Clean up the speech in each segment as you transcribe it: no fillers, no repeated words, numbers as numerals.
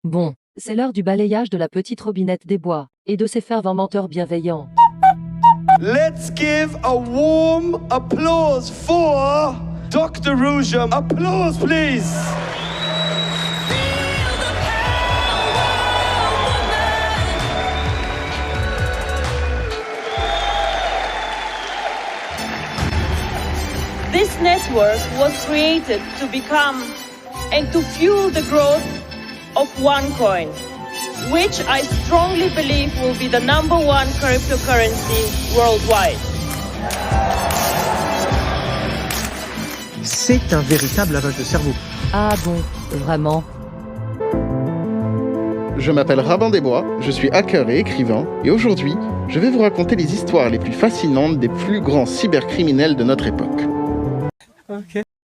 Bon, c'est l'heure du balayage de la petite Robinette des Bois et de ses fervents menteurs bienveillants. Let's give a warm applause for Dr. Rouja. Applause, please. This network was created to become and to fuel the growth of OneCoin, which I strongly believe will be the #1 cryptocurrency worldwide. C'est un véritable lavage de cerveau. Ah bon, vraiment? Je m'appelle Rabin des Bois, je suis hacker et écrivain, et aujourd'hui, je vais vous raconter les histoires les plus fascinantes des plus grands cybercriminels de notre époque.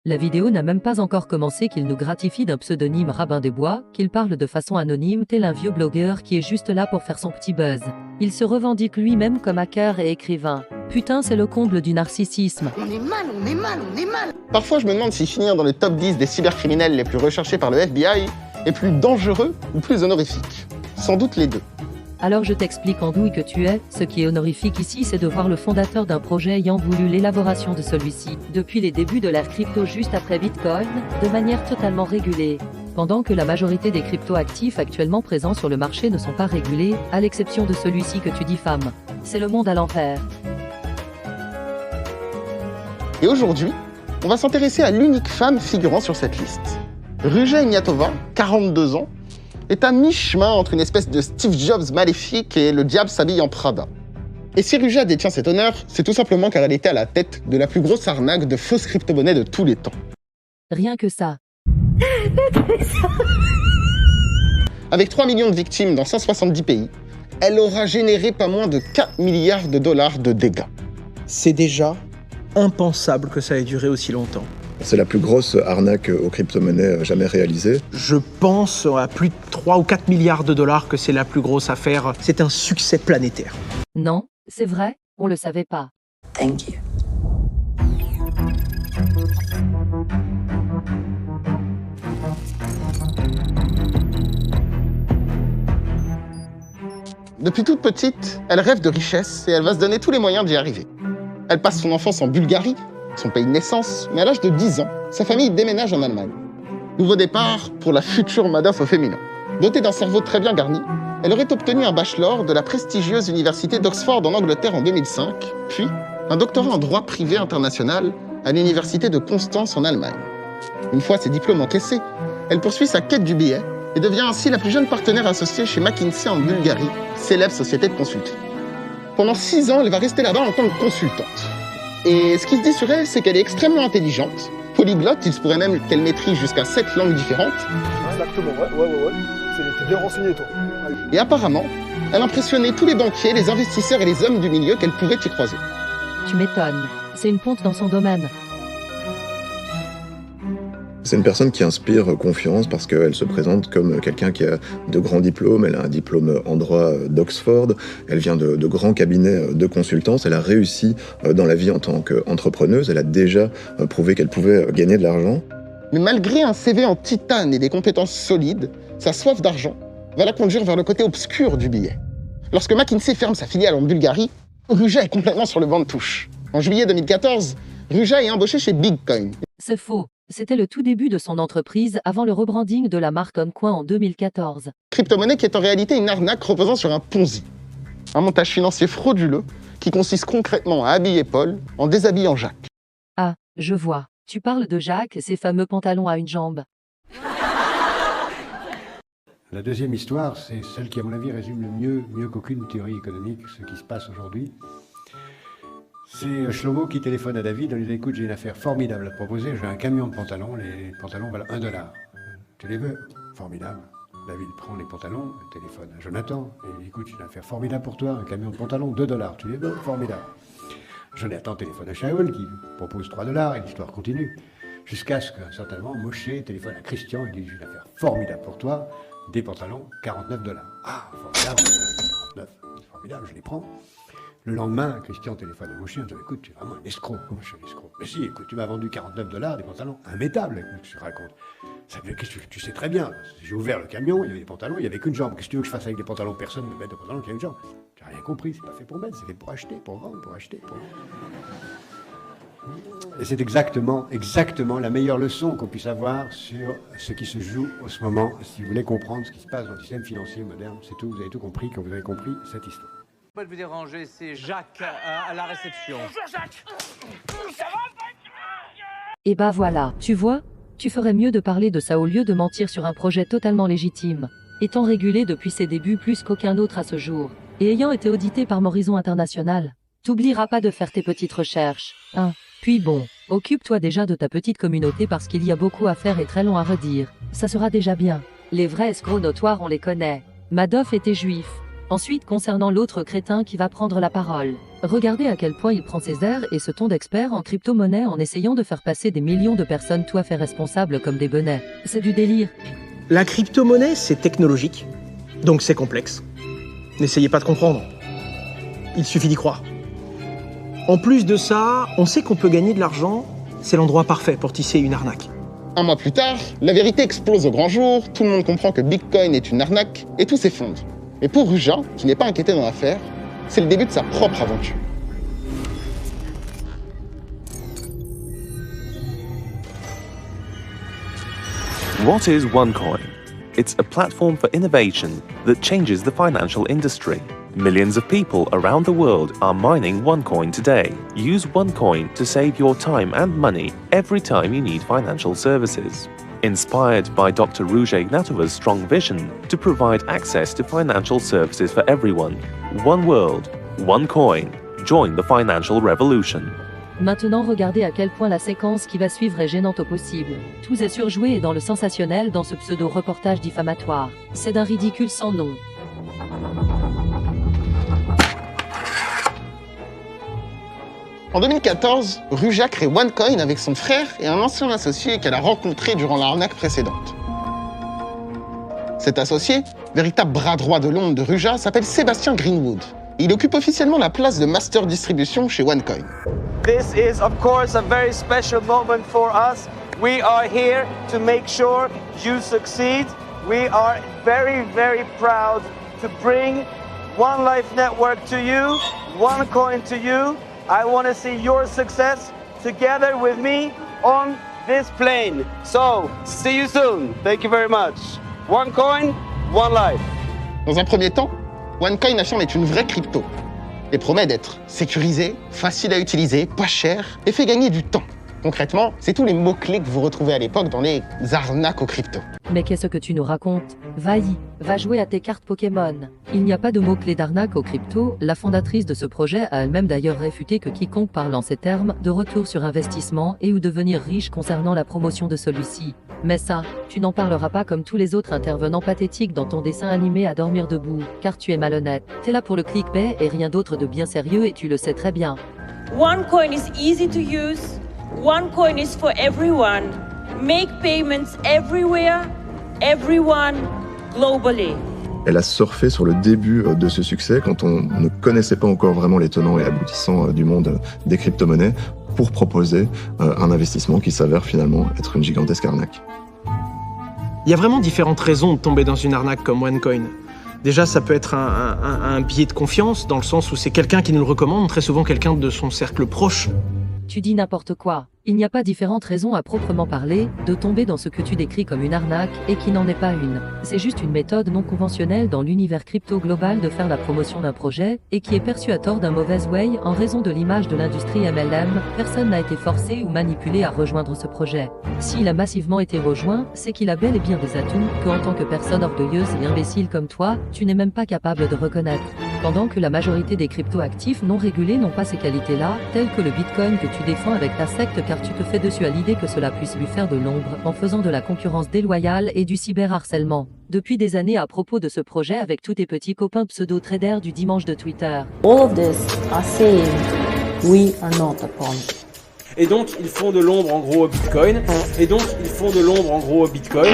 La vidéo n'a même pas encore commencé qu'il nous gratifie d'un pseudonyme Rabin des Bois, qu'il parle de façon anonyme tel un vieux blogueur qui est juste là pour faire son petit buzz. Il se revendique lui-même comme hacker et écrivain. Putain, c'est le comble du narcissisme. On est mal. Parfois, je me demande si finir dans le top 10 des cybercriminels les plus recherchés par le FBI est plus dangereux ou plus honorifique. Sans doute les deux. Alors je t'explique en douille que tu es. Ce qui est honorifique ici, c'est de voir le fondateur d'un projet ayant voulu l'élaboration de celui-ci, depuis les débuts de l'ère crypto juste après Bitcoin, de manière totalement régulée. Pendant que la majorité des crypto-actifs actuellement présents sur le marché ne sont pas régulés, à l'exception de celui-ci que tu diffames. C'est le monde à l'envers. Et aujourd'hui, on va s'intéresser à l'unique femme figurant sur cette liste. Ruja Ignatova, 42 ans, est à mi-chemin entre une espèce de Steve Jobs maléfique et le diable s'habille en Prada. Et si Ruja détient cet honneur, c'est tout simplement car elle était à la tête de la plus grosse arnaque de fausses crypto-monnaies de tous les temps. Rien que ça. Avec 3 millions de victimes dans 170 pays, elle aura généré pas moins de 4 milliards de dollars de dégâts. C'est déjà impensable que ça ait duré aussi longtemps. C'est la plus grosse arnaque aux crypto-monnaies jamais réalisée. Je pense à plus de 3 ou 4 milliards de dollars que c'est la plus grosse affaire. C'est un succès planétaire. Non, c'est vrai, on le savait pas. Thank you. Depuis toute petite, elle rêve de richesse et elle va se donner tous les moyens d'y arriver. Elle passe son enfance en Bulgarie, son pays de naissance, mais à l'âge de 10 ans, sa famille déménage en Allemagne. Nouveau départ pour la future Madoff au féminin. Dotée d'un cerveau très bien garni, elle aurait obtenu un bachelor de la prestigieuse université d'Oxford en Angleterre en 2005, puis un doctorat en droit privé international à l'université de Constance en Allemagne. Une fois ses diplômes encaissés, elle poursuit sa quête du billet et devient ainsi la plus jeune partenaire associée chez McKinsey en Bulgarie, célèbre société de consulting. Pendant 6 ans, elle va rester là-bas en tant que consultante. Et ce qui se dit sur elle, c'est qu'elle est extrêmement intelligente, polyglotte, il se pourrait même qu'elle maîtrise jusqu'à 7 langues différentes. Exactement, ouais. T'es bien renseigné, toi. Et apparemment, elle impressionnait tous les banquiers, les investisseurs et les hommes du milieu qu'elle pouvait y croiser. Tu m'étonnes. C'est une ponte dans son domaine. C'est une personne qui inspire confiance parce qu'elle se présente comme quelqu'un qui a de grands diplômes. Elle a un diplôme en droit d'Oxford. Elle vient de grands cabinets de consultance. Elle a réussi dans la vie en tant qu'entrepreneuse. Elle a déjà prouvé qu'elle pouvait gagner de l'argent. Mais malgré un CV en titane et des compétences solides, sa soif d'argent va la conduire vers le côté obscur du billet. Lorsque McKinsey ferme sa filiale en Bulgarie, Ruja est complètement sur le banc de touche. En juillet 2014, Ruja est embauchée chez Bitcoin. C'est faux. C'était le tout début de son entreprise avant le rebranding de la marque OneCoin en 2014. Crypto-monnaie qui est en réalité une arnaque reposant sur un Ponzi. Un montage financier frauduleux qui consiste concrètement à habiller Paul en déshabillant Jacques. Ah, je vois. Tu parles de Jacques et ses fameux pantalons à une jambe. La deuxième histoire, c'est celle qui, à mon avis, résume le mieux qu'aucune théorie économique, ce qui se passe aujourd'hui. C'est Shlomo qui téléphone à David en lui disant « Écoute, j'ai une affaire formidable à te proposer, j'ai un camion de pantalons, les pantalons valent $1. Tu les veux ?» Formidable. David prend les pantalons, téléphone à Jonathan, et il dit « Écoute, j'ai une affaire formidable pour toi, un camion de pantalons, $2. Tu les veux ?» Formidable. Jonathan téléphone à Shaul qui propose $3 et l'histoire continue. Jusqu'à ce qu'un certain moment, Moshe téléphone à Christian et dit « J'ai une affaire formidable pour toi, des pantalons, $49. » Ah, formidable, 49, formidable, je les prends. Le lendemain, Christian téléphone à mon chien, il me dit, écoute, tu es vraiment un escroc. Comment je suis un escroc? Mais si, écoute, tu m'as vendu $49 des pantalons immétables, qu'est-ce que tu racontes? Qu'est-ce que tu sais très bien. J'ai ouvert le camion, il y avait des pantalons, il n'y avait qu'une jambe. Qu'est-ce que tu veux que je fasse avec des pantalons? Personne ne me met des pantalons qui a une jambe. Tu n'as rien compris, c'est pas fait pour mettre, c'est fait pour acheter, pour vendre, pour acheter, pour... Et c'est exactement la meilleure leçon qu'on puisse avoir sur ce qui se joue en ce moment. Si vous voulez comprendre ce qui se passe dans le système financier moderne, c'est tout, vous avez tout compris quand vous avez compris cette histoire. Pas de vous déranger, c'est Jacques à la réception. Bonjour Jacques. Et bah voilà, tu vois, tu ferais mieux de parler de ça au lieu de mentir sur un projet totalement légitime, étant régulé depuis ses débuts plus qu'aucun autre à ce jour, et ayant été audité par Horizon International. T'oublieras pas de faire tes petites recherches, hein. Puis bon, occupe-toi déjà de ta petite communauté parce qu'il y a beaucoup à faire et très long à redire. Ça sera déjà bien. Les vrais escrocs notoires, on les connaît. Madoff était juif. Ensuite, concernant l'autre crétin qui va prendre la parole, regardez à quel point il prend ses airs et ce ton d'expert en crypto-monnaie en essayant de faire passer des millions de personnes tout à fait responsables comme des bonnets. C'est du délire. La crypto-monnaie, c'est technologique, donc c'est complexe. N'essayez pas de comprendre. Il suffit d'y croire. En plus de ça, on sait qu'on peut gagner de l'argent, c'est l'endroit parfait pour tisser une arnaque. Un mois plus tard, la vérité explose au grand jour, tout le monde comprend que Bitcoin est une arnaque et tout s'effondre. Et pour Ruja, qui n'est pas inquiété dans l'affaire, c'est le début de sa propre aventure. What is OneCoin? It's a platform for innovation that changes the financial industry. Millions of people around the world are mining OneCoin today. Use OneCoin to save your time and money every time you need financial services. Inspired by Dr. Ruja Ignatova's strong vision to provide access to financial services for everyone. One world, one coin. Join the financial revolution. Maintenant regardez à quel point la séquence qui va suivre est gênante au possible. Tout est surjoué et dans le sensationnel dans ce pseudo-reportage diffamatoire. C'est d'un ridicule sans nom. En 2014, Ruja crée OneCoin avec son frère et un ancien associé qu'elle a rencontré durant l'arnaque précédente. Cet associé, véritable bras droit de l'ombre de Ruja, s'appelle Sébastien Greenwood. Il occupe officiellement la place de Master Distribution chez OneCoin. This is, of course, a very special moment for us. We are here to make sure you succeed. We are very, very proud to bring One Life Network to you, OneCoin to you. I want to see your success together with me on this plane. So, see you soon. Thank you very much. OneCoin, One Life. Dans un premier temps, OneCoin affirme être une vraie crypto et promet d'être sécurisé, facile à utiliser, pas cher et fait gagner du temps. Concrètement, c'est tous les mots-clés que vous retrouvez à l'époque dans les arnaques aux cryptos. Mais qu'est-ce que tu nous racontes? Va jouer à tes cartes Pokémon. Il n'y a pas de mots-clés d'arnaque aux cryptos. La fondatrice de ce projet a elle-même d'ailleurs réfuté que quiconque parle en ces termes de retour sur investissement et ou devenir riche concernant la promotion de celui-ci. Mais ça, tu n'en parleras pas comme tous les autres intervenants pathétiques dans ton dessin animé à dormir debout, car tu es malhonnête. T'es là pour le clickbait et rien d'autre de bien sérieux et tu le sais très bien. OneCoin is easy to use. OneCoin is for everyone. Make payments everywhere, everyone, globally. Elle a surfé sur le début de ce succès quand on ne connaissait pas encore vraiment les tenants et aboutissants du monde des crypto-monnaies pour proposer un investissement qui s'avère finalement être une gigantesque arnaque. Il y a vraiment différentes raisons de tomber dans une arnaque comme OneCoin. Déjà, ça peut être un biais de confiance, dans le sens où c'est quelqu'un qui nous le recommande, très souvent quelqu'un de son cercle proche. Tu dis n'importe quoi. Il n'y a pas différentes raisons à proprement parler de tomber dans ce que tu décris comme une arnaque et qui n'en est pas une. C'est juste une méthode non conventionnelle dans l'univers crypto global de faire la promotion d'un projet et qui est perçue à tort d'un mauvais way en raison de l'image de l'industrie MLM. Personne n'a été forcé ou manipulé à rejoindre ce projet. S'il a massivement été rejoint, c'est qu'il a bel et bien des atouts que en tant que personne orgueilleuse et imbécile comme toi, tu n'es même pas capable de reconnaître. Pendant que la majorité des crypto-actifs non régulés n'ont pas ces qualités-là, telles que le Bitcoin que tu défends avec ta secte car tu te fais dessus à l'idée que cela puisse lui faire de l'ombre en faisant de la concurrence déloyale et du cyberharcèlement. Depuis des années à propos de ce projet avec tous tes petits copains pseudo-traders du dimanche de Twitter. All of this are saying we are not a Ponzi. Et donc ils font de l'ombre en gros au Bitcoin. Et donc ils font de l'ombre en gros au Bitcoin.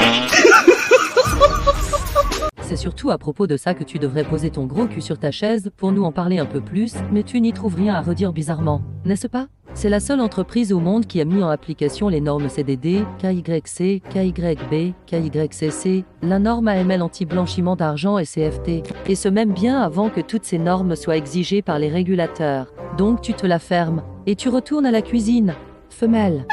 c'est surtout à propos de ça que tu devrais poser ton gros cul sur ta chaise pour nous en parler un peu plus, mais tu n'y trouves rien à redire bizarrement, n'est-ce pas? C'est la seule entreprise au monde qui a mis en application les normes CDD, KYC, KYB, KYCC, la norme AML anti-blanchiment d'argent et CFT, et ce même bien avant que toutes ces normes soient exigées par les régulateurs. Donc tu te la fermes, et tu retournes à la cuisine. Femelle.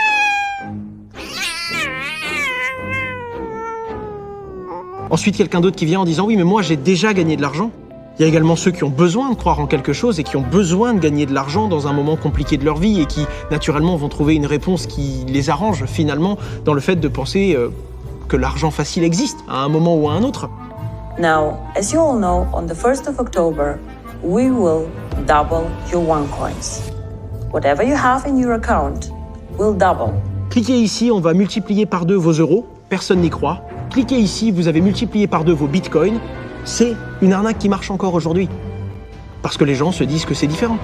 Ensuite, quelqu'un d'autre qui vient en disant « Oui, mais moi, j'ai déjà gagné de l'argent ». Il y a également ceux qui ont besoin de croire en quelque chose et qui ont besoin de gagner de l'argent dans un moment compliqué de leur vie et qui, naturellement, vont trouver une réponse qui les arrange, finalement, dans le fait de penser que l'argent facile existe, à un moment ou à un autre. Now, as you all know, on the 1st of October, we will double your OneCoins. Whatever you have in your account will double. Cliquez ici, on va multiplier par 2 vos euros, personne n'y croit. Cliquez ici, vous avez multiplié par 2 vos bitcoins. C'est une arnaque qui marche encore aujourd'hui. Parce que les gens se disent que c'est différent.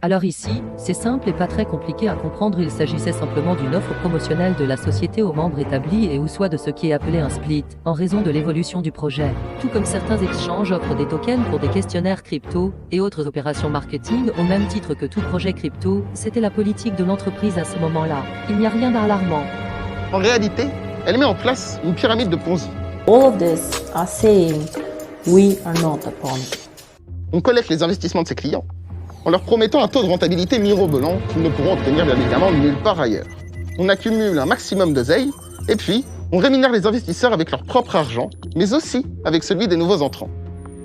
Alors ici, c'est simple et pas très compliqué à comprendre, il s'agissait simplement d'une offre promotionnelle de la société aux membres établis et ou soit de ce qui est appelé un split, en raison de l'évolution du projet. Tout comme certains exchanges offrent des tokens pour des questionnaires crypto et autres opérations marketing au même titre que tout projet crypto, c'était la politique de l'entreprise à ce moment-là. Il n'y a rien d'alarmant. En réalité, elle met en place une pyramide de Ponzi. All of this are saying we are not a Ponzi. On collecte les investissements de ses clients en leur promettant un taux de rentabilité mirobolant qu'ils ne pourront obtenir bien évidemment nulle part ailleurs. On accumule un maximum d'oseille et puis on rémunère les investisseurs avec leur propre argent, mais aussi avec celui des nouveaux entrants.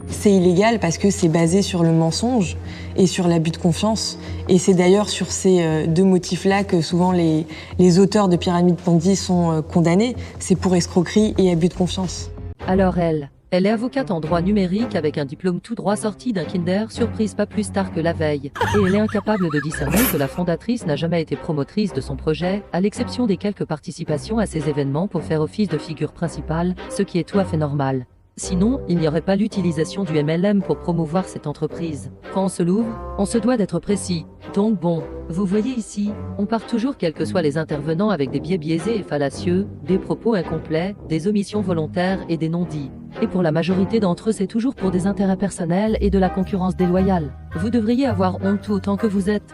C'est illégal parce que c'est basé sur le mensonge et sur l'abus de confiance. Et c'est d'ailleurs sur ces deux motifs-là que souvent les auteurs de pyramides Ponzi sont condamnés. C'est pour escroquerie et abus de confiance. Alors elle est avocate en droit numérique avec un diplôme tout droit sorti d'un Kinder Surprise pas plus tard que la veille. Et elle est incapable de discerner que la fondatrice n'a jamais été promotrice de son projet, à l'exception des quelques participations à ces événements pour faire office de figure principale, ce qui est tout à fait normal. Sinon, il n'y aurait pas l'utilisation du MLM pour promouvoir cette entreprise. Quand on se l'ouvre, on se doit d'être précis. Donc bon, vous voyez ici, on part toujours quels que soient les intervenants avec des biais biaisés et fallacieux, des propos incomplets, des omissions volontaires et des non-dits. Et pour la majorité d'entre eux, c'est toujours pour des intérêts personnels et de la concurrence déloyale. Vous devriez avoir honte tout autant que vous êtes.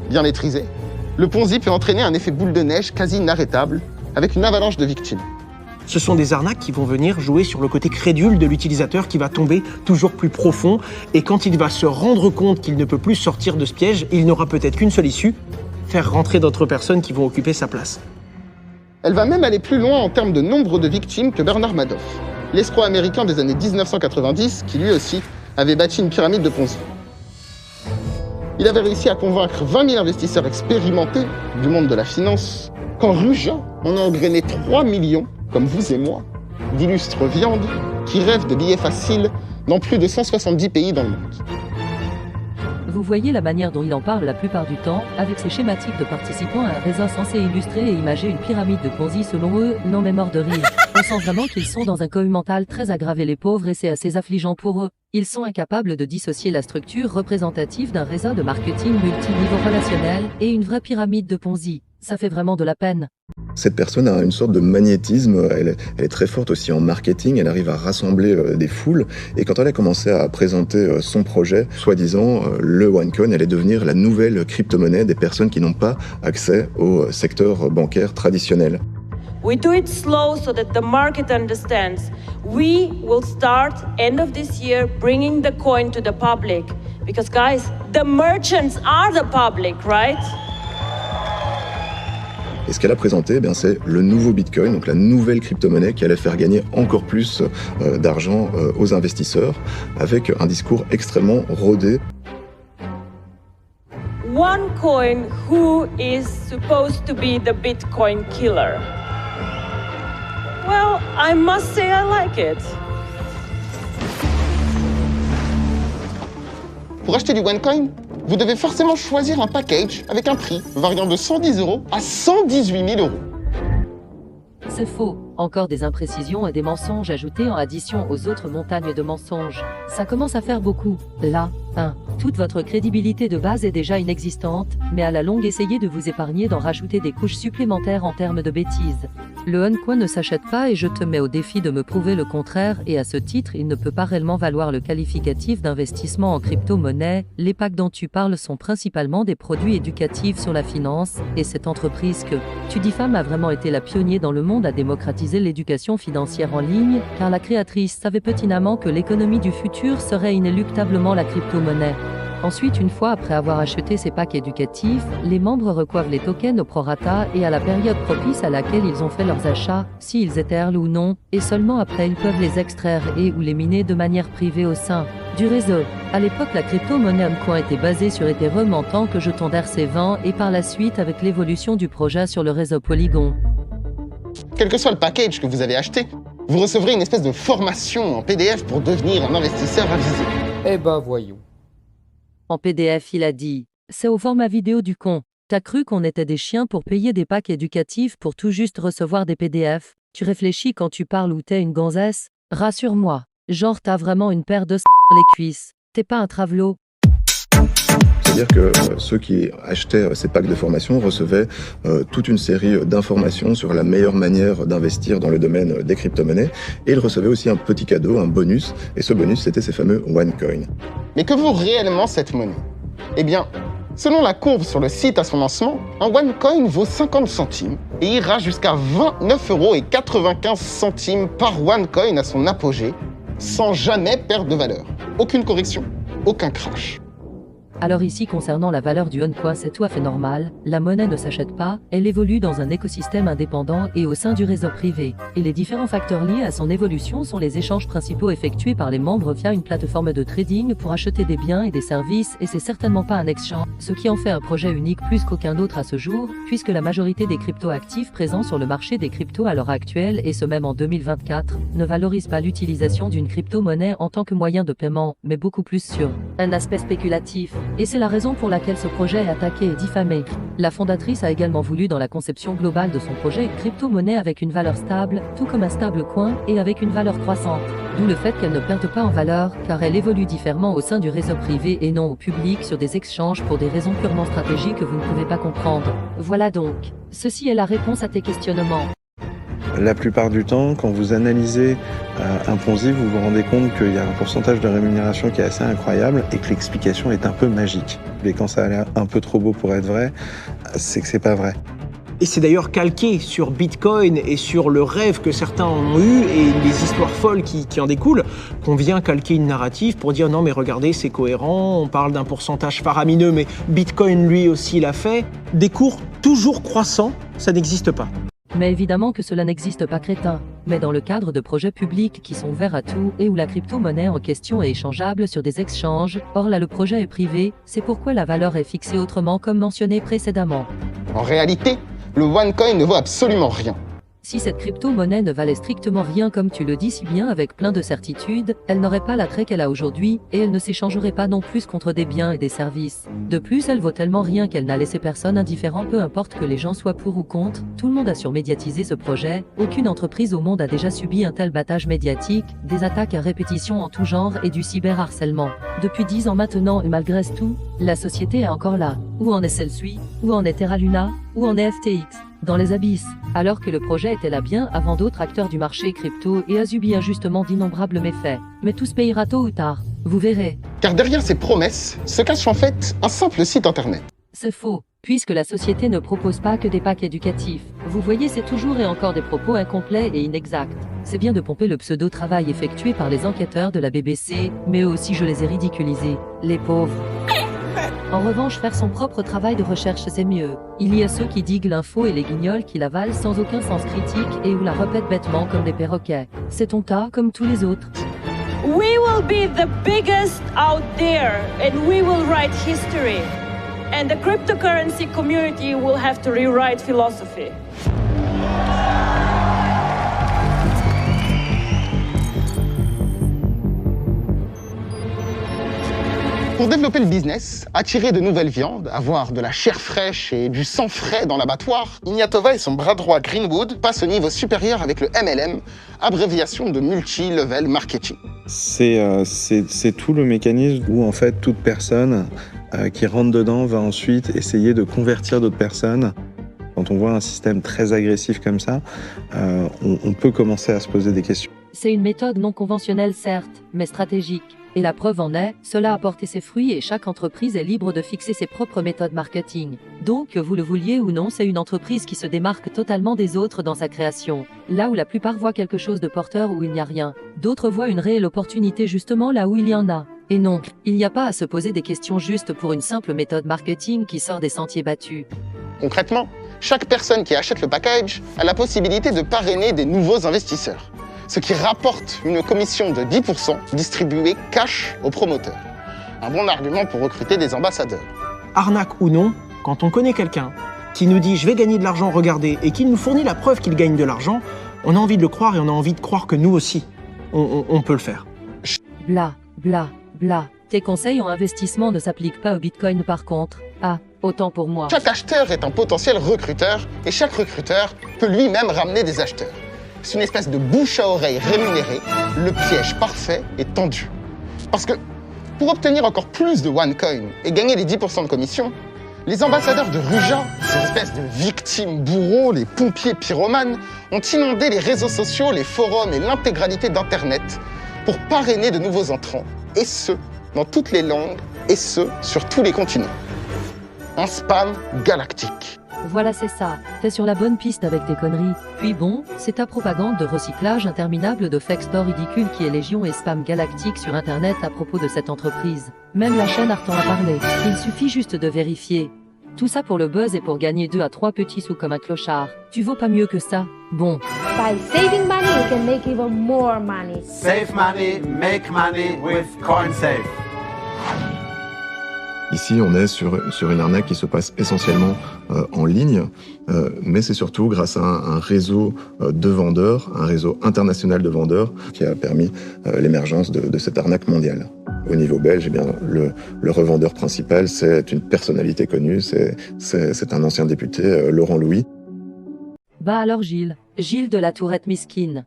Bien maîtrisé, le Ponzi peut entraîner un effet boule de neige quasi inarrêtable, avec une avalanche de victimes. Ce sont des arnaques qui vont venir jouer sur le côté crédule de l'utilisateur qui va tomber toujours plus profond. Et quand il va se rendre compte qu'il ne peut plus sortir de ce piège, il n'aura peut-être qu'une seule issue, faire rentrer d'autres personnes qui vont occuper sa place. Elle va même aller plus loin en termes de nombre de victimes que Bernard Madoff, l'escroc américain des années 1990 qui lui aussi avait bâti une pyramide de Ponzi. Il avait réussi à convaincre 20 000 investisseurs expérimentés du monde de la finance qu'en rugeant, on a engrainé 3 millions comme vous et moi, d'illustres viandes qui rêvent de billets faciles dans plus de 170 pays dans le monde. Vous voyez la manière dont il en parle la plupart du temps, avec ses schématiques de participants à un réseau censé illustrer et imager une pyramide de Ponzi selon eux, non mais mort de rire. On sent vraiment qu'ils sont dans un coma mental très aggravé les pauvres et c'est assez affligeant pour eux. Ils sont incapables de dissocier la structure représentative d'un réseau de marketing multiniveau relationnel et une vraie pyramide de Ponzi. Ça fait vraiment de la peine. Cette personne a une sorte de magnétisme, elle est très forte aussi en marketing, elle arrive à rassembler des foules, et quand elle a commencé à présenter son projet, soi-disant, le OneCoin allait devenir la nouvelle crypto-monnaie des personnes qui n'ont pas accès au secteur bancaire traditionnel. We do it slow so that the market understands. We will start end of this year bringing the coin to the public. Because guys, the merchants are the public, right? Et ce qu'elle a présenté, c'est le nouveau Bitcoin, donc la nouvelle crypto-monnaie qui allait faire gagner encore plus d'argent aux investisseurs, avec un discours extrêmement rodé. OneCoin, who is supposed to be the Bitcoin killer? Well, I must say I like it. Pour acheter du OneCoin, vous devez forcément choisir un package avec un prix variant de 110 € à 118 000 €. C'est faux. Encore des imprécisions et des mensonges ajoutés en addition aux autres montagnes de mensonges. Ça commence à faire beaucoup. Là, toute votre crédibilité de base est déjà inexistante, mais à la longue essayez de vous épargner d'en rajouter des couches supplémentaires en termes de bêtises. Le OneCoin ne s'achète pas et je te mets au défi de me prouver le contraire et à ce titre, il ne peut pas réellement valoir le qualificatif d'investissement en crypto-monnaie. Les packs dont tu parles sont principalement des produits éducatifs sur la finance et cette entreprise que tu diffames a vraiment été la pionnière dans le monde à démocratiser l'éducation financière en ligne car la créatrice savait pertinemment que l'économie du futur serait inéluctablement la crypto-monnaie. Ensuite, une fois après avoir acheté ces packs éducatifs, les membres reçoivent les tokens au prorata et à la période propice à laquelle ils ont fait leurs achats, s'ils étaient Earl ou non, et seulement après ils peuvent les extraire et ou les miner de manière privée au sein du réseau. À l'époque, la crypto-monnaie OneCoin était basée sur Ethereum en tant que jeton d'RC20 et par la suite avec l'évolution du projet sur le réseau Polygon. Quel que soit le package que vous avez acheté, vous recevrez une espèce de formation en PDF pour devenir un investisseur avisé. Eh ben voyons. En PDF, il a dit « C'est au format vidéo du con. T'as cru qu'on était des chiens pour payer des packs éducatifs pour tout juste recevoir des PDF? Tu réfléchis quand tu parles ou t'es une gonzesse? Rassure-moi. Genre t'as vraiment une paire de les cuisses. T'es pas un travelot. » C'est-à-dire que ceux qui achetaient ces packs de formation recevaient toute une série d'informations sur la meilleure manière d'investir dans le domaine des crypto-monnaies. Et ils recevaient aussi un petit cadeau, un bonus. Et ce bonus, c'était ces fameux OneCoin. Mais que vaut réellement cette monnaie? Eh bien, selon la courbe sur le site à son lancement, un OneCoin vaut 50 centimes et ira jusqu'à 29,95 € par OneCoin à son apogée, sans jamais perdre de valeur. Aucune correction, aucun crash. Alors ici, concernant la valeur du OneCoin, c'est tout à fait normal. La monnaie ne s'achète pas, elle évolue dans un écosystème indépendant et au sein du réseau privé. Et les différents facteurs liés à son évolution sont les échanges principaux effectués par les membres via une plateforme de trading pour acheter des biens et des services, et c'est certainement pas un exchange, ce qui en fait un projet unique plus qu'aucun autre à ce jour, puisque la majorité des crypto-actifs présents sur le marché des cryptos à l'heure actuelle, et ce même en 2024, ne valorisent pas l'utilisation d'une crypto-monnaie en tant que moyen de paiement, mais beaucoup plus sur un aspect spéculatif. Et c'est la raison pour laquelle ce projet est attaqué et diffamé. La fondatrice a également voulu dans la conception globale de son projet une crypto-monnaie avec une valeur stable, tout comme un stablecoin, et avec une valeur croissante. D'où le fait qu'elle ne perde pas en valeur, car elle évolue différemment au sein du réseau privé et non au public sur des exchanges pour des raisons purement stratégiques que vous ne pouvez pas comprendre. Voilà donc. Ceci est la réponse à tes questionnements. La plupart du temps, quand vous analysez un Ponzi, vous vous rendez compte qu'il y a un pourcentage de rémunération qui est assez incroyable et que l'explication est un peu magique. Mais quand ça a l'air un peu trop beau pour être vrai, c'est que c'est pas vrai. Et c'est d'ailleurs calqué sur Bitcoin et sur le rêve que certains ont eu et les histoires folles qui en découlent, qu'on vient calquer une narrative pour dire non mais regardez c'est cohérent, on parle d'un pourcentage faramineux mais Bitcoin lui aussi l'a fait. Des cours toujours croissants, ça n'existe pas. Mais évidemment que cela n'existe pas crétin, mais dans le cadre de projets publics qui sont ouverts à tout et où la crypto-monnaie en question est échangeable sur des exchanges, or là le projet est privé, c'est pourquoi la valeur est fixée autrement comme mentionné précédemment. En réalité, le OneCoin ne vaut absolument rien. Si cette crypto-monnaie ne valait strictement rien comme tu le dis si bien avec plein de certitude, elle n'aurait pas l'attrait qu'elle a aujourd'hui, et elle ne s'échangerait pas non plus contre des biens et des services. De plus, elle vaut tellement rien qu'elle n'a laissé personne indifférent peu importe que les gens soient pour ou contre, tout le monde a surmédiatisé ce projet, aucune entreprise au monde a déjà subi un tel battage médiatique, des attaques à répétition en tout genre et du cyberharcèlement. Depuis 10 ans maintenant et malgré tout, la société est encore là. Où en est Celsius? Où en est Terra Luna? Où en est FTX? Dans les abysses, alors que le projet était là bien avant d'autres acteurs du marché crypto et a subi injustement d'innombrables méfaits. Mais tout se payera tôt ou tard, vous verrez. Car derrière ces promesses se cache en fait un simple site internet. C'est faux, puisque la société ne propose pas que des packs éducatifs. Vous voyez, c'est toujours et encore des propos incomplets et inexacts. C'est bien de pomper le pseudo-travail effectué par les enquêteurs de la BBC, mais eux aussi je les ai ridiculisés, les pauvres. En revanche, faire son propre travail de recherche, c'est mieux. Il y a ceux qui diguent l'info et les guignols qui l'avalent sans aucun sens critique et ou la répètent bêtement comme des perroquets. C'est ton cas comme tous les autres. We will be the biggest out there and we will write history. And the cryptocurrency community will have to rewrite philosophy. Pour développer le business, attirer de nouvelles viandes, avoir de la chair fraîche et du sang frais dans l'abattoir, Ignatova et son bras droit Greenwood passent au niveau supérieur avec le MLM, abréviation de multi-level marketing. C'est tout le mécanisme où en fait toute personne qui rentre dedans va ensuite essayer de convertir d'autres personnes Quand on voit un système très agressif comme ça, on peut commencer à se poser des questions. C'est une méthode non conventionnelle certes, mais stratégique. Et la preuve en est, cela a porté ses fruits et chaque entreprise est libre de fixer ses propres méthodes marketing. Donc, que vous le vouliez ou non, c'est une entreprise qui se démarque totalement des autres dans sa création. Là où la plupart voient quelque chose de porteur où il n'y a rien, d'autres voient une réelle opportunité justement là où il y en a. Et non, il n'y a pas à se poser des questions juste pour une simple méthode marketing qui sort des sentiers battus. Concrètement, chaque personne qui achète le package a la possibilité de parrainer des nouveaux investisseurs, ce qui rapporte une commission de 10% distribuée cash aux promoteurs. Un bon argument pour recruter des ambassadeurs. Arnaque ou non, quand on connaît quelqu'un qui nous dit « je vais gagner de l'argent, regardez » et qui nous fournit la preuve qu'il gagne de l'argent, on a envie de le croire et on a envie de croire que nous aussi, on peut le faire. Bla, bla, bla. Tes conseils en investissement ne s'appliquent pas au Bitcoin par contre. Ah, autant pour moi. Chaque acheteur est un potentiel recruteur et chaque recruteur peut lui-même ramener des acheteurs. C'est une espèce de bouche à oreille rémunérée, le piège parfait est tendu. Parce que pour obtenir encore plus de OneCoin et gagner les 10% de commission, les ambassadeurs de Ruja, ces espèces de victimes bourreaux, les pompiers pyromanes, ont inondé les réseaux sociaux, les forums et l'intégralité d'Internet pour parrainer de nouveaux entrants, et ce, dans toutes les langues, et ce, sur tous les continents. Un spam galactique. Voilà, c'est ça. T'es sur la bonne piste avec tes conneries. Puis bon, c'est ta propagande de recyclage interminable de fake stores ridicules qui est légion et spam galactique sur Internet à propos de cette entreprise. Même la chaîne Artan a parlé. Il suffit juste de vérifier. Tout ça pour le buzz et pour gagner 2 à 3 petits sous comme un clochard. Tu vaux pas mieux que ça. Bon. By saving money, you can make even more money. Save money, make money with CoinSafe. Ici, on est sur une arnaque qui se passe essentiellement en ligne, mais c'est surtout grâce à un réseau de vendeurs, un réseau international de vendeurs qui a permis l'émergence de cette arnaque mondiale. Au niveau belge, eh bien, le revendeur principal, c'est une personnalité connue, c'est un ancien député, Laurent Louis. Bah alors Gilles de la Tourette Misquine.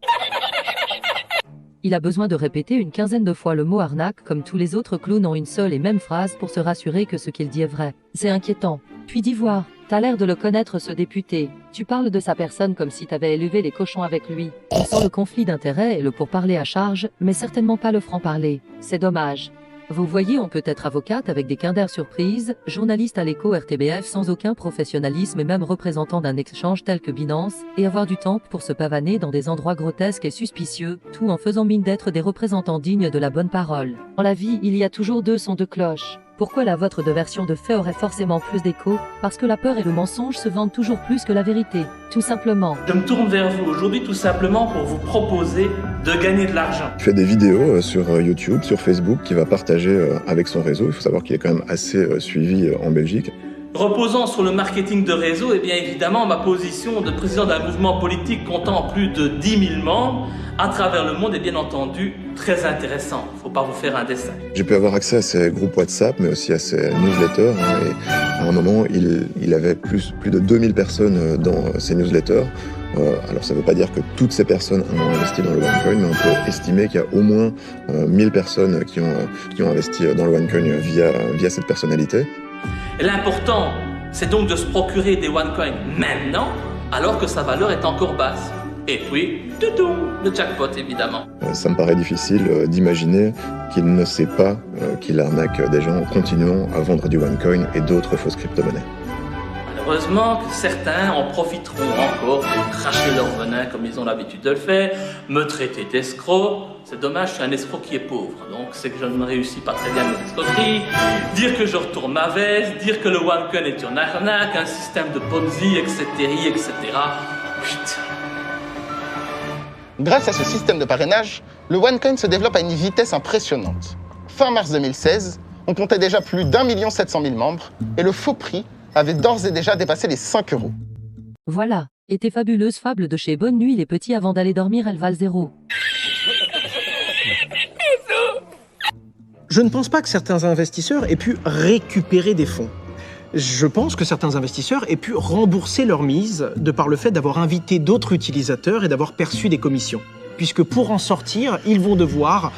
Il a besoin de répéter une quinzaine de fois le mot arnaque comme tous les autres clowns en une seule et même phrase pour se rassurer que ce qu'il dit est vrai. C'est inquiétant. Puis d'y voir, t'as l'air de le connaître ce député. Tu parles de sa personne comme si t'avais élevé les cochons avec lui. On sent le conflit d'intérêts et le pourparler à charge, mais certainement pas le franc-parler. C'est dommage. Vous voyez, on peut être avocate avec des quindères surprises, journaliste à l'écho RTBF sans aucun professionnalisme et même représentant d'un exchange tel que Binance, et avoir du temps pour se pavaner dans des endroits grotesques et suspicieux, tout en faisant mine d'être des représentants dignes de la bonne parole. Dans la vie, il y a toujours 2 sons de cloche. Pourquoi la vôtre de version de fait aurait forcément plus d'écho? Parce que la peur et le mensonge se vendent toujours plus que la vérité. Tout simplement. Je me tourne vers vous aujourd'hui tout simplement pour vous proposer de gagner de l'argent. Il fait des vidéos sur YouTube, sur Facebook, qu'il va partager avec son réseau. Il faut savoir qu'il est quand même assez suivi en Belgique. Reposant sur le marketing de réseau, et bien évidemment, ma position de président d'un mouvement politique comptant plus de 10 000 membres à travers le monde est bien entendu très intéressant. Faut pas vous faire un dessin. J'ai pu avoir accès à ses groupes WhatsApp, mais aussi à ses newsletters. Et à un moment, il avait plus de 2000 personnes dans ses newsletters. Alors ça ne veut pas dire que toutes ces personnes ont investi dans le OneCoin, mais on peut estimer qu'il y a au moins 1000 personnes qui ont investi dans le OneCoin via cette personnalité. Et l'important, c'est donc de se procurer des OneCoin maintenant, alors que sa valeur est encore basse. Et puis, toutou, le jackpot évidemment. Ça me paraît difficile d'imaginer qu'il ne sait pas qu'il arnaque des gens en continuant à vendre du OneCoin et d'autres fausses crypto-monnaies. Malheureusement que certains en profiteront encore pour cracher leur venin comme ils ont l'habitude de le faire, me traiter d'escroc. C'est dommage, je suis un escroc qui est pauvre, donc c'est que je ne réussis pas très bien mes escroqueries. Dire que je retourne ma veste, dire que le OneCoin est une arnaque, un système de Ponzi, etc. Putain. Grâce à ce système de parrainage, le OneCoin se développe à une vitesse impressionnante. Fin mars 2016, on comptait déjà plus d'1 700 000 membres et le faux prix avait d'ores et déjà dépassé les 5 €. Voilà, et tes fabuleuses fables de chez Bonne Nuit les petits avant d'aller dormir, elles valent 0. Je ne pense pas que certains investisseurs aient pu récupérer des fonds. Je pense que certains investisseurs aient pu rembourser leur mise de par le fait d'avoir invité d'autres utilisateurs et d'avoir perçu des commissions. Puisque pour en sortir, ils vont devoir